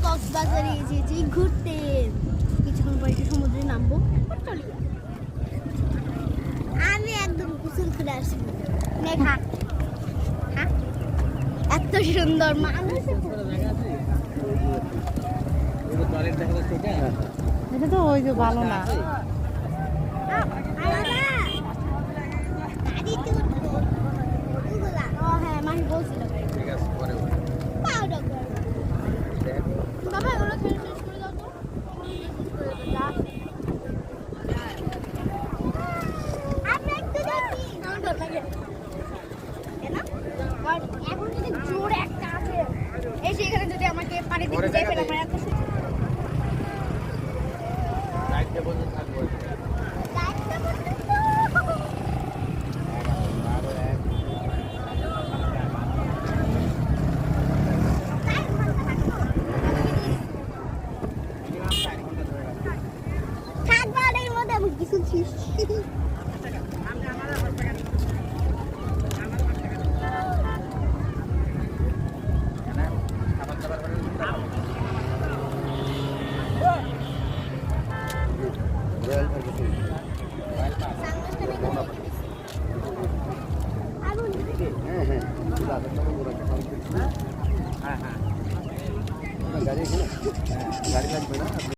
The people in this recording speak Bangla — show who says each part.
Speaker 1: কক্সবাজারে এসেছি ঘুরতে, কিছুক্ষণ পরে একটু সমুদ্রে নামবো, চলি। আমি একদম গোসল করে আসবো। মেঘা এত সুন্দর মানুষ,
Speaker 2: এটা তো ওই যে ভালো না।
Speaker 1: হ্যাঁ মাহি বলছিল বাবা ওগুলো খেলে শেষ করে দাও তো। এখন যদি জোরে একটা আছে এসে এখানে যদি আমাকে পানি দিতে চাই ফেলে আমার এত থাকবার মধ্যে আমি কিছু
Speaker 3: গাড়ি লাগবে না।